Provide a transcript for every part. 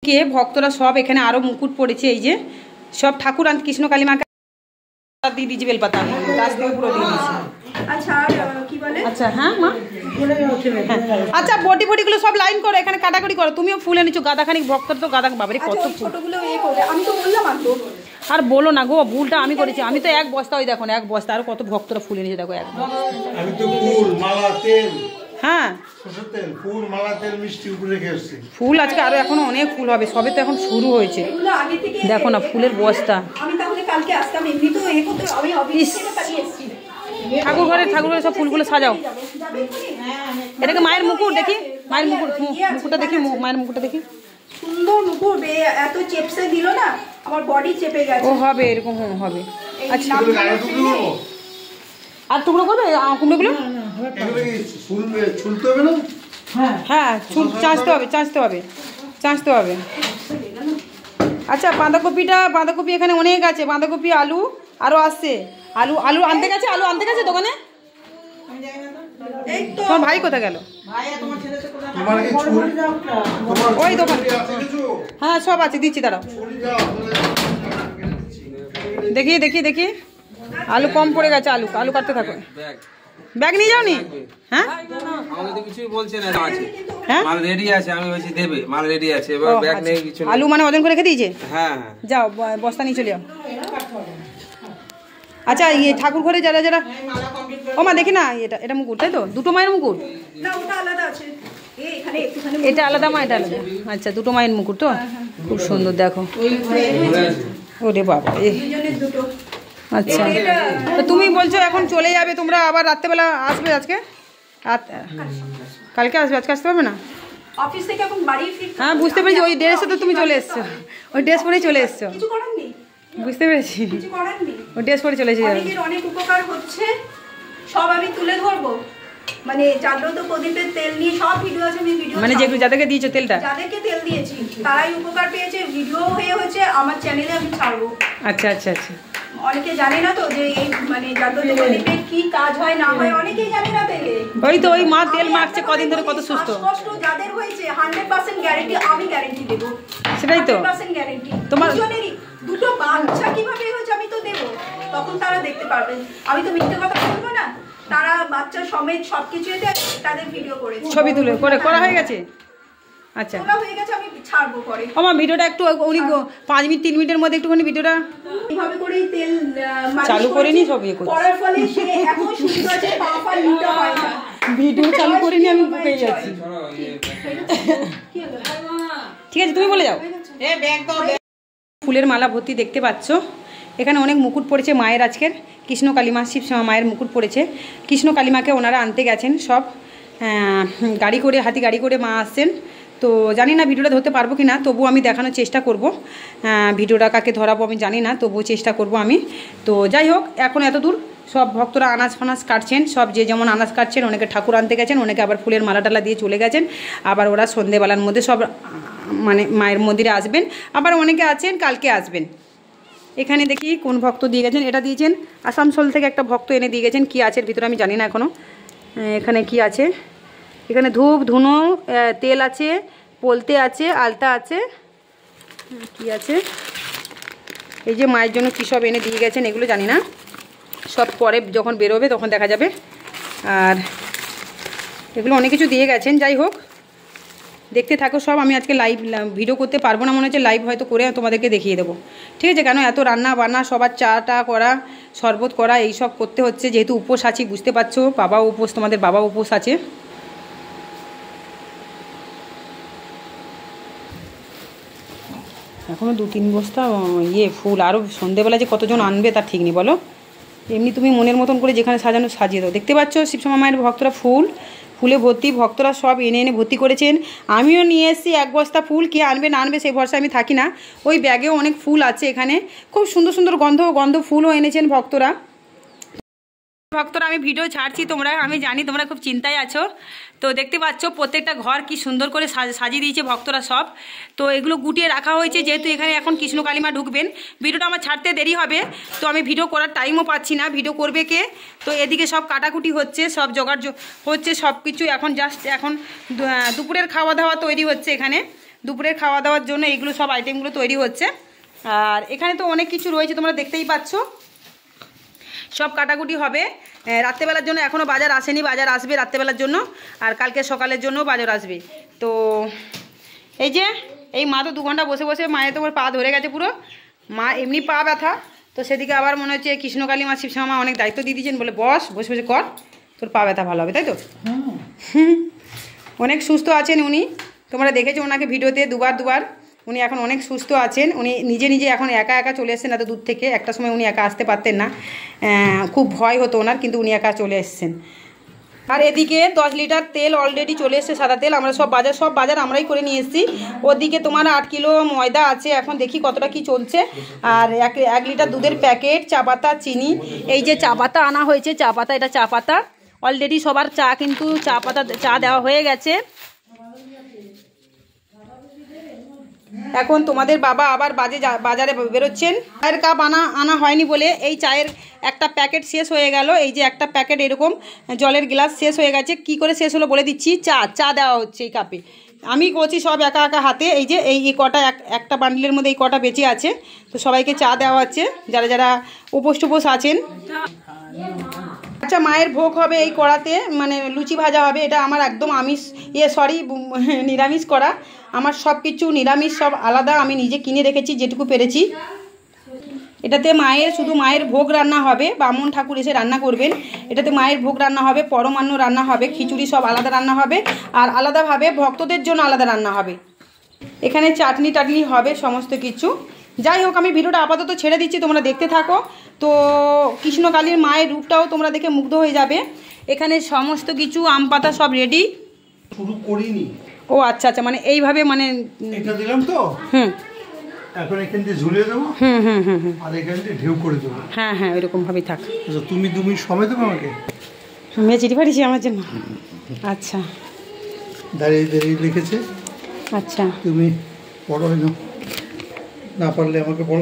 কে ভক্তরা সব এখানে আরো মুকুট পড়েছে, এই যে সব ঠাকুর আনতে কৃষ্ণ কালী মাকে দিয়ে দিয়েছি বেলপাতা, গাছ থেকে পুরো দিয়ে দিয়েছি। আচ্ছা কি বলে, আচ্ছা হ্যাঁ মা, আচ্ছা বটি বটিগুলো সব লাইন করো, এখানে কাটাকুটি করো। তুমিও ফুল এনেছো গাদাখানি, ভক্তর তো গাদা বাবারে কত ফুল। আমি তো বললাম আর বলো না গো, ভুলটা আমি করেছি। আমি তো এক বস্তা, ওই দেখো এক বস্তা, আর কত ভক্তরা ফুল এনেছে দেখো এক বস্তা। আমি তো ফুল মালা তেল, হ্যাঁ সরষের তেল, ফুল মালা তেল মিষ্টি উপরে রেখে এসেছি। ফুল আজকে আরো এখনো অনেক ফুল হবে, সবে তো এখন শুরু হয়েছে। দেখো না ফুলের বস্তা। আমি তাহলে কালকে আসতাম, এমনি তো এ করতে আমি অফিস থেকে পাঠিয়ে এসেছি। ঠাকুর ঘরে সব ফুলগুলো সাজাও। এটাকে মায়ের মুকুট দেখি, মায়ের মুকুট, মুকুটটা দেখি, মায়ের মুকুটটা দেখি। সুন্দর মুকুট, এত চেপসে দিল না, আমার বডি চেপে গেছে। ও হবে এরকম হবে। আচ্ছা আর টুকরো করবে কুমড়োগুলো? ছুলতে হবে না? হ্যাঁ চাঁচতে হবে, চাঁচতে হবে, চাঁচতে হবে। আচ্ছা বাঁধাকপি এখানে অনেক আছে, বাঁধাকপি আলু আরও আসছে। আলু আনতে গেছে, আলু আনতে গেছে দোকানে। তোমার ভাই কোথায় গেল? ওই দোকান, হ্যাঁ সব আছে, দিচ্ছি দাঁড়াও। দেখি আলু কম পড়ে গেছে, আলু কাটতে থাকো। ব্যাগ নিয়ে যাও নি? হ্যাঁ আমাকে তো কিছুই বলছে না, আছে মাল রেডি আছে, আমি বলছি দেবে, মাল রেডি আছে, এবার ব্যাগ নেই কিছু। আলু মানে ওজন করে রেখে দিয়েছে? হ্যাঁ যাও বস্তা নিয়ে চলে যাও। আচ্ছা ইয়ে ঠাকুর ঘরে যারা যারা, ও মা দেখি না, এটা মুকুট তাই তো? দুটো মায়ের মুকুট? না ওটা আলাদা আছে, এটা আলাদা মা, এটা আলাদা। আচ্ছা দুটো মায়ের মুকুট তো, খুব সুন্দর দেখো। ওরে বাবা, দুটো। আচ্ছা তো তুমি বলছো এখন চলে যাবে তোমরা, আবার রাত্রেবেলা আসবে আজকে? কালকে আসবে, আজকে আসতে পারবে না? অফিস থেকে এখন বাড়ি ফিরতে। হ্যাঁ বুঝতে পেরেছি, ওই ড্রেসে তো তুমি চলে এসছো, ওই ড্রেস পরেই চলে এসছো। কিছু করার নেই, বুঝতে পেরেছি, কিছু করার নেই, ওই ড্রেস পরে চলে যাবে। অনেক উপকার হচ্ছে, সব আমি তুলে ধরবো। মানে জাগ্রত প্রদীপের তেল নিয়ে সব ভিডিও আছে, আমি ভিডিও মানে যেগুলো যাদেরকে দিয়েছো তেলটা, যাদেরকে তেল দিয়েছি তারাই উপকার পেয়েছে, ভিডিও হয়েছে আমার চ্যানেলে, আমি ছাড়বো। আচ্ছা আচ্ছা আচ্ছা। অনেকে জানে না তো যে এই মানে জাগ্রত প্রদীপে কি কাজ হয় না হয়, অনেকেই জানে না তেলে। ওই তো ওই মা তেল মাখছে কদিন ধরে, কত সুস্থ। কষ্ট যাদের হয়েছে 100% গ্যারান্টি, আমি গ্যারান্টি দেবো। সেটাই তো 100% গ্যারান্টি। তোমার দুজনেরই দুটো বাচ্চা কিভাবে হয়েছে আমি তো দেবো, তখন তারা দেখতে পারবেন। আমি তো মিথ্যে কথা বলবো না, তারা বাচ্চা সমেত সবকিছু এতে তাদের ভিডিও করেছে, ছবি তুলে করা হয়ে গেছে। আচ্ছা ওটা হয়ে গেছে, আমি ছাড়বো পরে। আমার ভিডিওটা একটু উনি 5 মিনিট 3 মিনিটের মধ্যে একটুখানি ভিডিওটা এইভাবে করে তেল চালু করে নি, সব ইয়ে করছি করার ফলে সে এখন সুন্দর আছে, পাপা নিতে হয় না। ভিডিও চালু করে নি, আমি বুকেই যাচ্ছি। ঠিক আছে তুমি বলে যাও। ফুলের মালা ভর্তি দেখতে পাচ্ছ, এখানে অনেক মুকুট পড়েছে মায়ের। আজকের কৃষ্ণ কালীমা শিব মায়ের মুকুট পড়েছে। কৃষ্ণ কালীমাকে ওনারা আনতে গেছেন সব, গাড়ি করে, হাতি গাড়ি করে মা আসছেন। তো জানি না ভিডিওটা ধরতে পারবো কি না, তবু আমি দেখানোর চেষ্টা করব। ভিডিওটা কাকে ধরাবো আমি জানি না, তবুও চেষ্টা করব আমি। তো যাই হোক, এখন এত দূর সব ভক্তরা আনাজ ফানাজ কাটছেন, সব যে যেমন আনাজ কাটছেন, অনেকে ঠাকুর আনতে গেছেন, অনেকে আবার ফুলের মালা টালা দিয়ে চলে গেছেন। আবার ওরা সন্ধেবেলার মধ্যে সব মানে মায়ের মন্দিরে আসবেন, আবার অনেকে আছেন কালকে আসবেন। এখানে দেখি কোন ভক্ত দিয়ে গেছেন, এটা দিয়েছেন আসানসোল থেকে একটা ভক্ত এনে দিয়ে গেছেন। কী আছে ভিতরে আমি জানি না এখনও। এখানে কি আছে, এখানে ধূপ ধুনো তেল আছে, পলতে আছে, আলতা আছে, কি আছে, এই যে মায়ের জন্য কী সব এনে দিয়ে গেছেন এগুলো জানি না, সব পরে যখন বেরোবে তখন দেখা যাবে। আর এগুলো অনেক কিছু দিয়ে গেছেন। যাই হোক দেখতে থাকো সব। আমি আজকে লাইভ ভিডিও করতে পারবো না, মনে হচ্ছে লাইভ হয়তো করে তোমাদেরকে দেখিয়ে দেবো, ঠিক আছে? কেন এত রান্না বান্না, সবার চা করা, শরবত করা, এই সব করতে হচ্ছে, যেহেতু উপোস আছি, বুঝতে পারছো। বাবাও উপোস, তোমাদের বাবা উপোস আছে। এখনও 2-3 বস্তা ফুল, আরও সন্ধেবেলা যে কতজন আনবে তার ঠিক নেই বলো। এমনি তুমি মনের মতন করে যেখানে সাজানো সাজিয়ে দাও। দেখতে পাচ্ছ শিবশ্যামা মায়ের ভক্তরা ফুলে ভর্তি, ভক্তরা সব এনে ভর্তি করেছেন। আমিও নিয়ে এসেছি 1 বস্তা ফুল। কে আনবে না আনবে সেই ভরসা আমি থাকি না। ওই ব্যাগেও অনেক ফুল আছে, এখানে খুব সুন্দর সুন্দর গন্ধ ফুলও এনেছেন ভক্তরা। আমি ভিডিও ছাড়ছি, আমি জানি তোমরা খুব চিন্তায় আছো। তো দেখতে পাচ্ছ প্রত্যেকটা ঘর কি সুন্দর করে সাজিয়ে দিয়েছে ভক্তরা সব। তো এগুলো গুটিয়ে রাখা হয়েছে, যেহেতু এখানে এখন কৃষ্ণ কালীমা ঢুকবেন। ভিডিওটা আমার ছাড়তে দেরি হবে, তো আমি ভিডিও করার টাইমও পাচ্ছি না। ভিডিও করবে কে? তো এদিকে সব কাটাকুটি হচ্ছে, সব জোগাড় হচ্ছে, সব কিছু এখন জাস্ট এখন দুপুরের খাওয়া দাওয়া তৈরি হচ্ছে এখানে। দুপুরের খাওয়া দাওয়ার জন্য এইগুলো সব আইটেমগুলো তৈরি হচ্ছে। আর এখানে তো অনেক কিছু রয়েছে, তোমরা দেখতেই পাচ্ছ, সব কাটাকুটি হবে। রাত্রেবেলার জন্য এখনও বাজার আসেনি, বাজার আসবে রাত্রেবেলার জন্য, আর কালকে সকালের জন্য বাজার আসবে। তো এই যে এই মা তো 2 ঘন্টা বসে বসে মায়ের তোমার পা ধরে গেছে পুরো, মা এমনি পা ব্যথা, তো সেদিকে আবার মনে হচ্ছে কৃষ্ণকালী মা শিবশ্যামা মা অনেক দায়িত্ব দিয়ে দিয়েছেন, বলে বস বসে বসে কর, তোর পা ব্যথা ভালো হবে, তাই তো? অনেক সুস্থ আছেন উনি, তোমরা দেখেছো ওনাকে ভিডিওতে দুবার। উনি এখন অনেক সুস্থ আছেন, উনি নিজে এখন একা চলে এসেছেন, এত দূর থেকে। একটা সময় উনি একা আসতে পারতেন না, খুব ভয় হতো ওনার, কিন্তু উনি একা চলে এসেছেন। আর এদিকে 10 লিটার তেল অলরেডি চলে এসছে, সাদা তেল। আমরা সব বাজার আমরাই করে নিয়ে এসেছি। ওদিকে তোমার 8 কিলো ময়দা আছে, এখন দেখি কতটা কি চলছে। আর 1 লিটার দুধের প্যাকেট, চা পাতা, চিনি। এই যে চা পাতা আনা হয়েছে, চা পাতা, এটা চা পাতা অলরেডি সবার চা, কিন্তু চা দেওয়া হয়ে গেছে। এখন তোমাদের বাবা আবার বাজারে বেরোচ্ছেন। চায়ের কাপ আনা হয়নি বলে এই চায়ের একটা প্যাকেট শেষ হয়ে গেল। এই যে একটা প্যাকেট এরকম জলের গ্লাস শেষ হয়ে গেছে। কি করে শেষ হলো বলে দিচ্ছি। চা দেওয়া হচ্ছে এই কাপে, আমি করছি সব একা হাতে। এই যে এই কটা একটা বান্ডিলের মধ্যে এই কটা বেঁচে আছে, তো সবাইকে চা দেওয়া হচ্ছে যারা উপোস আছেন। আচ্ছা, মায়ের ভোগ হবে এই কড়াতে, মানে লুচি ভাজা হবে। এটা আমার একদম নিরামিষ করা। আমার সব কিছু নিরামিষ, সব আলাদা, আমি নিজে কিনে রেখেছি যেটুকু পেরেছি। এটাতে শুধু মায়ের ভোগ রান্না হবে, বামুন ঠাকুর এসে রান্না করবেন। এটাতে মায়ের ভোগ রান্না হবে, পরমান্ন রান্না হবে, খিচুড়ি সব আলাদা রান্না হবে, আর আলাদাভাবে ভক্তদের জন্য আলাদা রান্না হবে। এখানে চাটনি হবে, সমস্ত কিছু। যাই হোক, আমি ভিডিওটা আপাতত ছেড়ে দিচ্ছি, তোমরা দেখতে থাকো। তো কৃষ্ণকালীর মায়ের রূপটাও তোমরা দেখে মুগ্ধ হয়ে যাবে। এখানে সমস্ত কিছু আম পাতা সব রেডি, শুরু করিনি। ও আচ্ছা, মানে এইভাবে, মানে এটা দিলাম তো, এখন এখান দিয়ে ঝুলিয়ে দেবো, আর এখান দিয়ে ঢেউ করে দেবো। হ্যাঁ ওইরকম ভাবেই থাক। আচ্ছা, তুমি 2 মিনিট সময় দেবো আমাকে? মেয়ে চিঠি পাঠিয়েছি আমার জন্য? আচ্ছা, দাঁড়িয়ে লিখেছে। আচ্ছা, তুমি পড়ো না পারলে আমাকে পড়ো।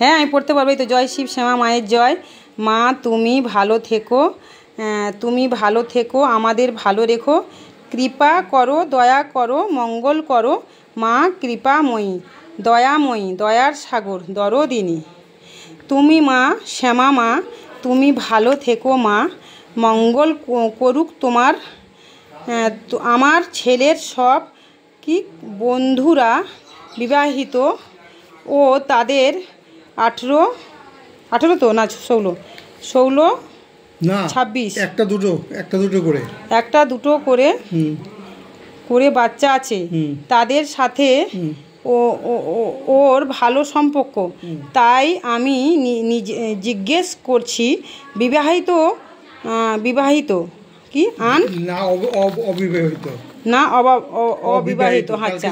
হ্যাঁ আমি পড়তে পারবো। তো জয় শিব শ্যামা মায়ের জয়। মা তুমি ভালো থেকো, আমাদের ভালো রেখো, কৃপা করো, দয়া করো, মঙ্গল করো। মা কৃপাময়ী, দয়াময়ী, দয়ার সাগর, দরদিনী তুমি মা, শ্যামা মা তুমি ভালো থেকো মা, মঙ্গল করুক তোমার। আমার ছেলের সব বন্ধুরা বিবাহিত ও তাদের 18 তো না 16 না 26 একটা দুটো করে বাচ্চা আছে, তাদের সাথে ওর ভালো সম্পর্ক। তাই আমি জিজ্ঞেস করছি, বিবাহিত কি না অবিবাহিত? না অবিবাহিত। আচ্ছা,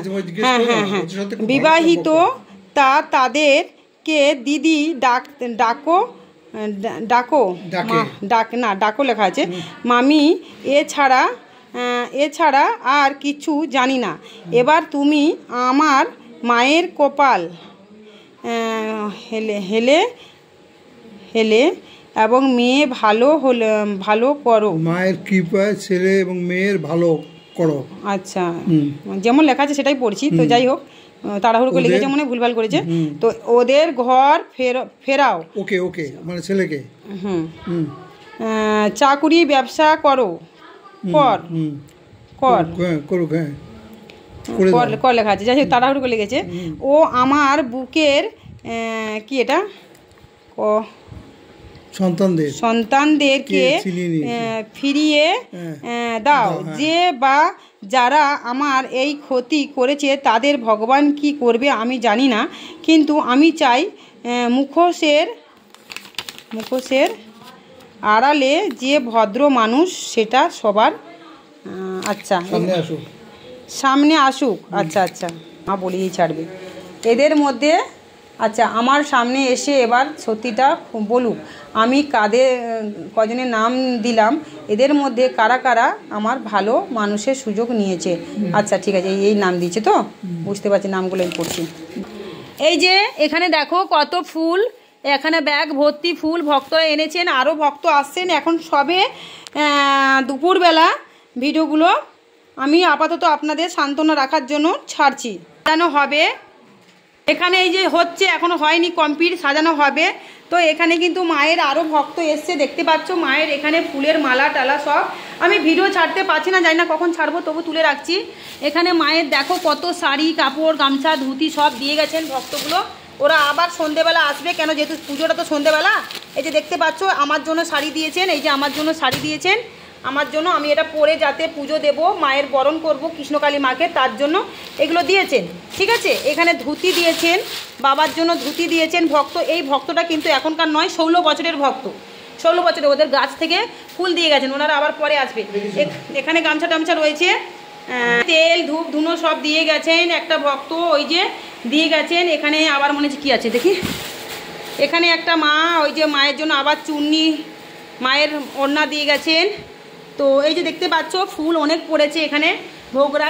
হ্যাঁ বিবাহিত। তাদেরকে দিদি ডাকো লেখা আছে। মামি এছাড়া আর কিছু জানি না। এবার তুমি আমার মায়ের কপাল হেলে এবং মেয়ে ভালো করো। মায়ের কৃপায় ছেলে এবং মেয়ের ভালো করো। আচ্ছা, যেমন লেখা আছে সেটাই পড়ছি। তো যাই হোক, তাড়াহুড়ো করে লিখেছে, মনে ভুলভাল করেছে। তো ওদের ঘর ফেরাও। ওকে মানে ছেলেকে। চাকুরি ব্যবসা কর লেখা আছে। যাই হোক, তাড়াহুড়ো করে লিখেছে। ও আমার বুকের কি এটা সন্তানদেরকে ফিরিয়ে দাও। যে বা যারা আমার এই ক্ষতি করেছে তাদের ভগবান কি করবে আমি জানি না, কিন্তু আমি চাই মুখোশের আড়ালে যে ভদ্র মানুষ সেটা সবার সামনে আসুক। আচ্ছা, মা বলেই ছাড়বে এদের মধ্যে। আচ্ছা, আমার সামনে এসে এবার সত্যিটা বলুক। আমি কজনের নাম দিলাম, এদের মধ্যে কারা আমার ভালো মানুষের সুযোগ নিয়েছে। আচ্ছা ঠিক আছে, এই নাম দিয়েছে তো, বুঝতে পারছি, নামগুলো আমি পড়ছি। এই যে এখানে দেখো কত ফুল, এখানে ব্যাগ ভর্তি ফুল ভক্তরা এনেছেন, আরও ভক্ত আসছেন। এখন সবে দুপুরবেলা ভিডিওগুলো আমি আপাতত আপনাদের সান্ত্বনা রাখার জন্য ছাড়ছি। সাজানো হবে। এখানে এই যে হচ্ছে, এখনো হয়নি কমপ্লিট, সাজানো হবে। তো এখানে কিন্তু মায়ের আরও ভক্ত এসছে, দেখতে পাচ্ছ মায়ের এখানে ফুলের মালা টালা সব। আমি ভিডিও ছাড়তে পারছি না, জানি না কখন ছাড়বো, তবু তুলে রাখছি। এখানে মায়ের দেখো কত শাড়ি কাপড় গামছা ধুতি সব দিয়ে গেছেন ভক্তগুলো। ওরা আবার সন্ধেবেলা আসবে, কেন যেহেতু পুজোটা তো সন্ধেবেলা। এই যে দেখতে পাচ্ছ আমার জন্য শাড়ি দিয়েছেন, এই যে আমার জন্য শাড়ি দিয়েছেন, আমার জন্য, আমি এটা পরে যাতে পুজো দেব, মায়ের বরণ করব কৃষ্ণকালী মাকে, তার জন্য এগুলো দিয়েছেন। ঠিক আছে, এখানে ধুতি দিয়েছেন, বাবার জন্য ধুতি দিয়েছেন ভক্ত। এই ভক্তটা কিন্তু এখনকার নয়, 16 বছরের ভক্ত, 16 বছরের, ওদের গাছ থেকে ফুল দিয়ে গেছেন, ওনারা আবার পরে আসবে। এখানে গামছা টামছা রয়েছে, তেল ধূপ ধুনো সব দিয়ে গেছেন একটা ভক্ত, ওই যে দিয়ে গেছেন। এখানে আবার মনে হচ্ছে কী আছে দেখি, এখানে একটা মা, ওই যে মায়ের জন্য আবার চুন্নি মায়ের ওড়না দিয়ে গেছেন। তো এই যে দেখতে পাচ্ছ ফুল অনেক পড়েছে এখানে, ভোগ রাখ